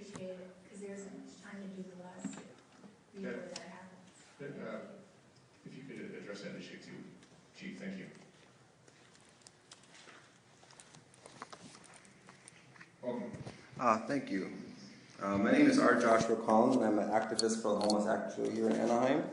appreciate it, because there isn't much time to do the lawsuit before that happens. If you could address that issue too, Chief, thank you. Welcome. Thank you. My name is R. Joshua Collins, and I'm an activist for the homeless actually here in Anaheim.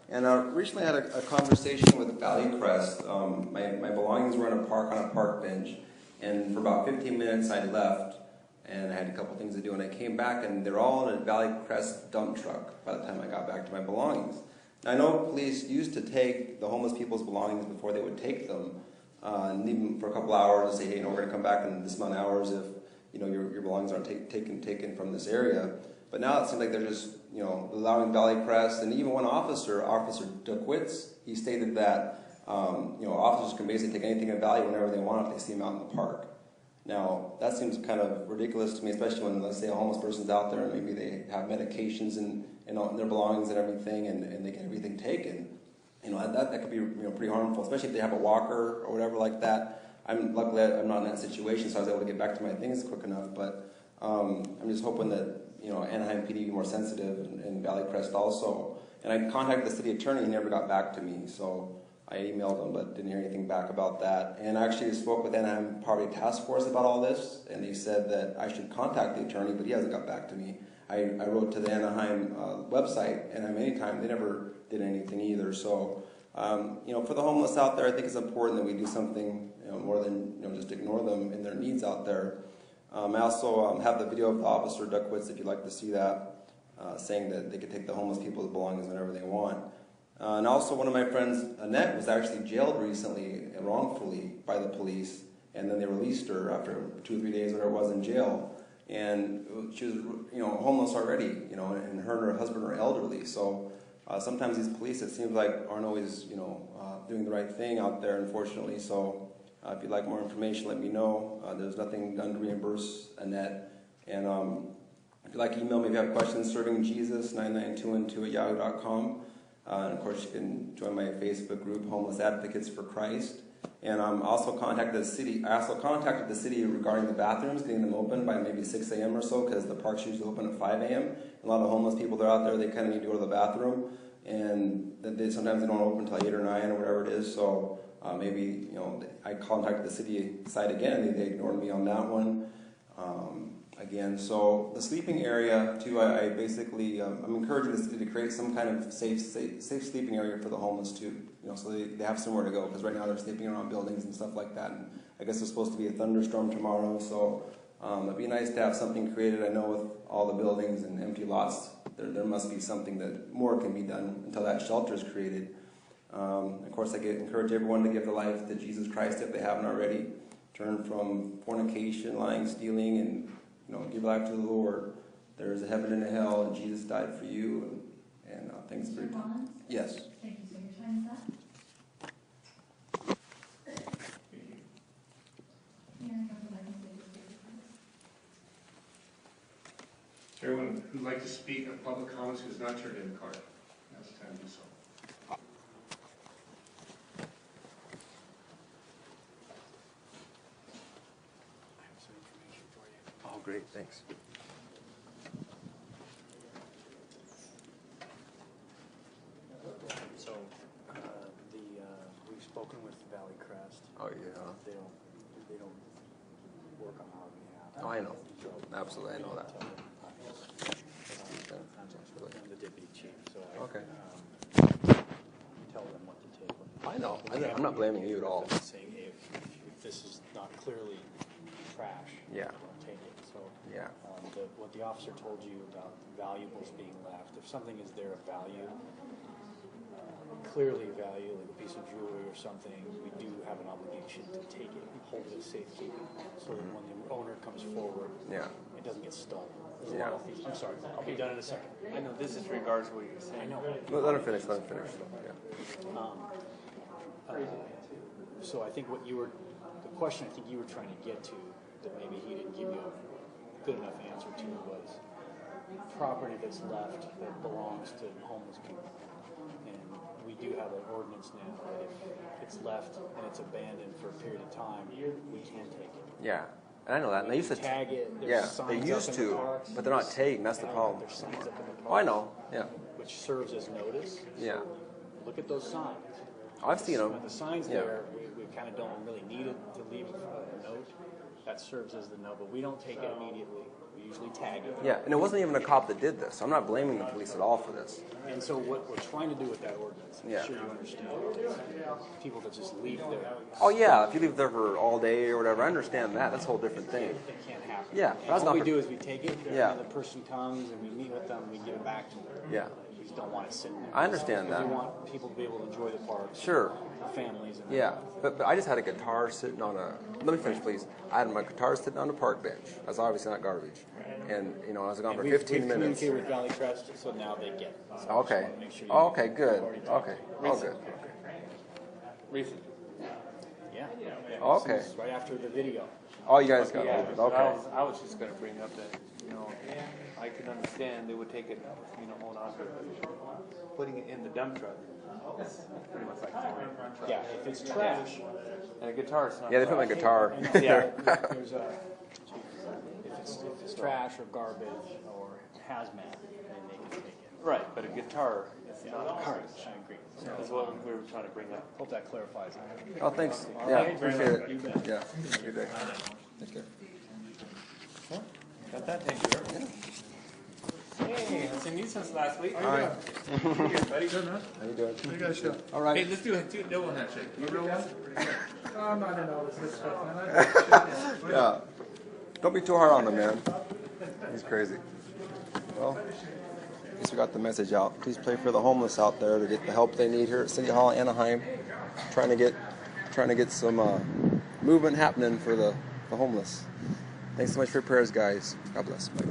And I recently had a conversation with Valley Crest. My belongings were in a park on a park bench, and for about 15 minutes I left, and I had a couple things to do, and I came back, and they're all in a Valley Crest dump truck by the time I got back to my belongings. Now, I know police used to take the homeless people's belongings before they would take them, and leave them for a couple hours and say, hey, we're going to come back in this amount of hours if your belongings aren't taken from this area. But now it seems like they're just allowing Valley Crest, and even one officer, Officer DeQuitz, he stated that officers can basically take anything of value whenever they want if they see them out in the park. Now that seems kind of ridiculous to me, especially when, let's say, a homeless person's out there and maybe they have medications and their belongings and everything, and they get everything taken. That could be pretty harmful, especially if they have a walker or whatever like that. Luckily I'm not in that situation, so I was able to get back to my things quick enough. But I'm just hoping that Anaheim PD be more sensitive, and Valley Crest also. And I contacted the city attorney; he never got back to me. So I emailed him, but didn't hear anything back about that. And I actually spoke with Anaheim Poverty Task Force about all this, and they said that I should contact the attorney, but he hasn't got back to me. I wrote to the Anaheim website, and anytime they never did anything either. So for the homeless out there, I think it's important that we do something more than just ignore them and their needs out there. I also have the video of the Officer Duckwitz, if you'd like to see that, saying that they could take the homeless people's belongings whenever they want. And also one of my friends, Annette, was actually jailed recently wrongfully by the police, and then they released her after 2 or 3 days, whatever it was, in jail. And she was, homeless already, and her and her husband are elderly. So sometimes these police, it seems like, aren't always, doing the right thing out there, unfortunately. So if you'd like more information, let me know. There's nothing done to reimburse Annette. And if you'd like to email me if you have questions, servingjesus99212@yahoo.com. And of course, you can join my Facebook group, Homeless Advocates for Christ. And I also contacted the city regarding the bathrooms, getting them open by maybe 6 a.m. or so, because the park's usually open at 5 a.m. A lot of homeless people that are out there, they kind of need to go to the bathroom, and sometimes they don't open until 8 or 9 or whatever it is. So maybe I contacted the city site again, and they ignored me on that one. Again, so the sleeping area too. I basically I'm encouraging the city to create some kind of safe sleeping area for the homeless too. So they have somewhere to go, because right now they're sleeping around buildings and stuff like that. And I guess there's supposed to be a thunderstorm tomorrow, so it'd be nice to have something created. I know with all the buildings and empty lots, there must be something that more can be done until that shelter is created. Of course, I encourage everyone to give their life to Jesus Christ if they haven't already. Turn from fornication, lying, stealing, and give life to the Lord. There's a heaven and a hell, and Jesus died for you. And thanks for your time. Yes. Thank you. So your time is up. Is there anyone who'd like to speak on public comments who's not turned in a card? Now's the time to do so. Oh, great, thanks. So, we've spoken with Valley Crest. Oh, yeah. They don't work on our behalf. Oh, I know. Absolutely, I know that. I'm the deputy chief, so Okay. tell them what to take. I know. I'm not blaming you at all. Saying if this is not clearly trash, Yeah. don't take it. So Yeah. what the officer told you about valuables being left, if something is there of value, clearly value, like a piece of jewelry or something, we do have an obligation to take it and hold it as safekeeping, so that when the owner comes forward, it doesn't get stolen. There's a lot of things. I'm sorry, I'll be done in a second. I know this is regards to what you're saying. I know. Let him finish. Yeah. So I think the question I think you were trying to get to, that maybe he didn't give you a good enough answer to, was property that's left that belongs to homeless people. And we do have an ordinance now that if it's left and it's abandoned for a period of time, we can take it. Yeah. I know that. And they used to tag it. There's yeah, signs they up used in to, the parks. but they're not tagged. That's the problem. There's signs up in the parks. Oh, I know. Yeah. Which serves as notice. Yeah. So look at those signs. I've seen them. The signs Yeah. there, we kind of don't really need it to leave a note. That serves as the note, but we don't take it immediately. We usually tag it. Yeah, and it wasn't even a cop that did this. I'm not blaming the police at all for this. And so what we're trying to do with that ordinance, I'm Yeah. sure you understand, people that just leave there, Oh yeah, if you leave there for all day or whatever, I understand that. That's a whole different thing. it can't happen. Yeah, And that's what not we for- do is we take it, Yeah. and the person comes and we meet with them, we give it back to them. Yeah. We just don't want it sitting there. I understand Because that. we want people to be able to enjoy the parks. Sure. Their families. And Yeah, but I just had a guitar sitting on a. Let me finish, please. I had my guitar sitting on a park bench. That's obviously not garbage. And I was gone for we've 15 minutes. communicated with Valley Crest, so now they get it. So I just Okay. wanna make sure you- Oh, okay, good. already talked Okay. to Oh, good. Recent. Yeah. Oh, okay. This is right after the video. Oh, you guys got Yeah, it. so Okay. I was just gonna bring up that, I could understand they would take it, hold on to it. Putting it in the dump truck. It's pretty much like throwing it in the truck. Yeah, if it's trash. And a guitar's not. Yeah, they put my guitar. Yeah. There's a, if it's trash or garbage or hazmat, then they can take it. Right, but a guitar is not. Garbage, I agree. That's what we were trying to bring up. Hope that clarifies it. Oh, thanks. Yeah, appreciate it. Yeah. Good day. Take care. Got that taken care of. Hey, I've seen you since last week. All right. Buddy. How you doing? You guys should. All Hey, right. let's do a double handshake. You real one? I'm not in all this stuff, man. Yeah. Don't be too hard on him, man. He's crazy. Well, I guess we got the message out. Please pray for the homeless out there to get the help they need here at City Hall, Anaheim. Trying to get some movement happening for the homeless. Thanks so much for your prayers, guys. God bless. Bye.